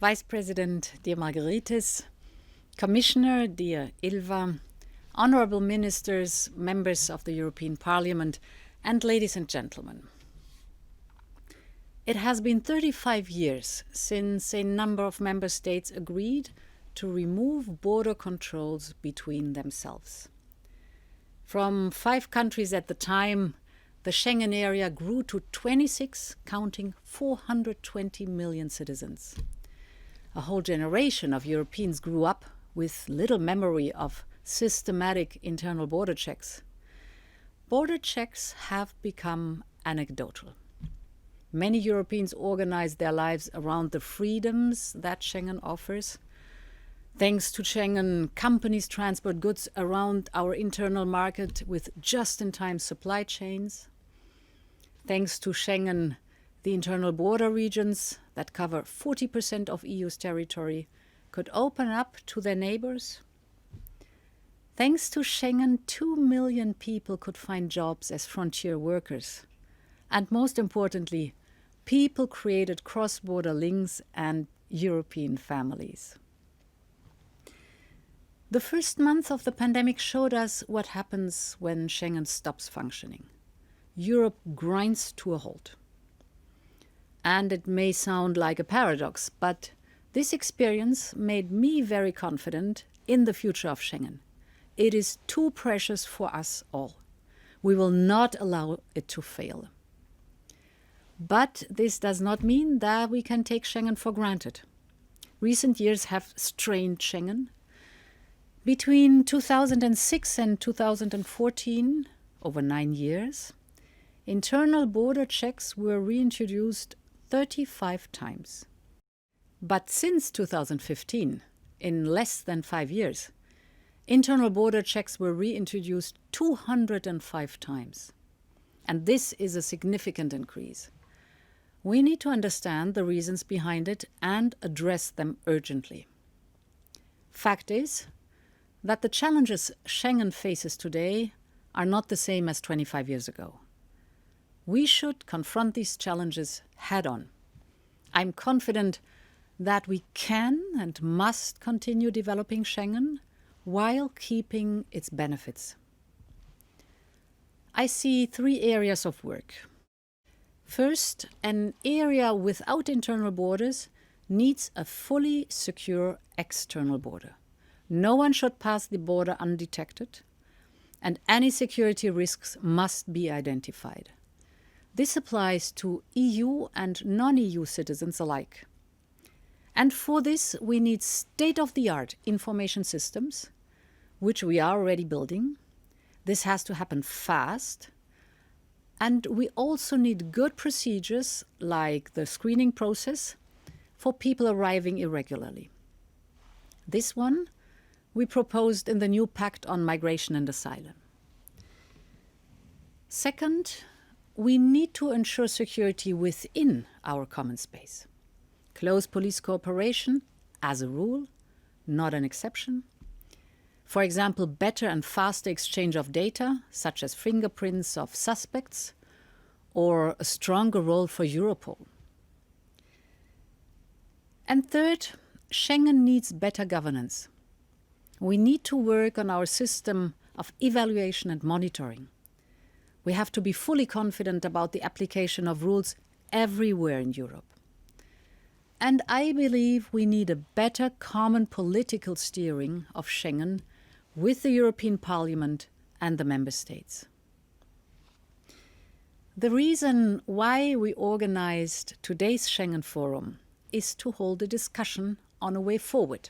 Vice President, dear Margaritis, Commissioner, dear Ilva, honorable ministers, members of the European Parliament, and ladies and gentlemen. It has been 35 years since a number of member states agreed to remove border controls between themselves. From 5 countries at the time, the Schengen area grew to 26, counting 420 million citizens. A whole generation of Europeans grew up with little memory of systematic internal border checks. Border checks have become anecdotal. Many Europeans organize their lives around the freedoms that Schengen offers. Thanks to Schengen, companies transport goods around our internal market with just-in-time supply chains. Thanks to Schengen, the internal border regions that cover 40% of EU's territory could open up to their neighbours. Thanks to Schengen, 2 million people could find jobs as frontier workers. And most importantly, people created cross-border links and European families. The first month of the pandemic showed us what happens when Schengen stops functioning. Europe grinds to a halt. And it may sound like a paradox, but this experience made me very confident in the future of Schengen. It is too precious for us all. We will not allow it to fail. But this does not mean that we can take Schengen for granted. Recent years have strained Schengen. Between 2006 and 2014, over 9 years, internal border checks were reintroduced 35 times. But since 2015, in less than 5 years, internal border checks were reintroduced 205 times. And this is a significant increase. We need to understand the reasons behind it and address them urgently. Fact is that the challenges Schengen faces today are not the same as 25 years ago. We should confront these challenges head-on. I'm confident that we can and must continue developing Schengen while keeping its benefits. I see 3 areas of work. First, an area without internal borders needs a fully secure external border. No one should pass the border undetected, and any security risks must be identified. This applies to EU and non-EU citizens alike. And for this, we need state-of-the-art information systems, which we are already building. This has to happen fast. And we also need good procedures, like the screening process, for people arriving irregularly. This one we proposed in the new Pact on Migration and Asylum. Second, we need to ensure security within our common space. Close police cooperation, as a rule, not an exception. For example, better and faster exchange of data, such as fingerprints of suspects, or a stronger role for Europol. And third, Schengen needs better governance. We need to work on our system of evaluation and monitoring. We have to be fully confident about the application of rules everywhere in Europe. And I believe we need a better common political steering of Schengen with the European Parliament and the Member States. The reason why we organized today's Schengen Forum is to hold a discussion on a way forward.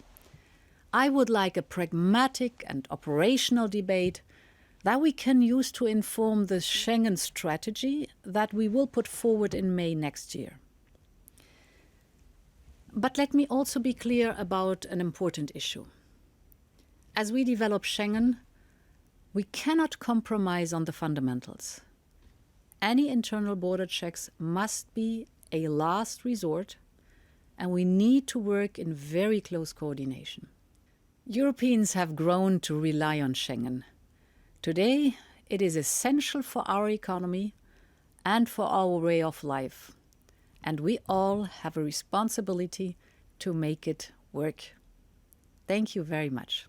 I would like a pragmatic and operational debate that we can use to inform the Schengen strategy that we will put forward in May next year. But let me also be clear about an important issue. As we develop Schengen, we cannot compromise on the fundamentals. Any internal border checks must be a last resort, and we need to work in very close coordination. Europeans have grown to rely on Schengen. Today, it is essential for our economy and for our way of life. And we all have a responsibility to make it work. Thank you very much.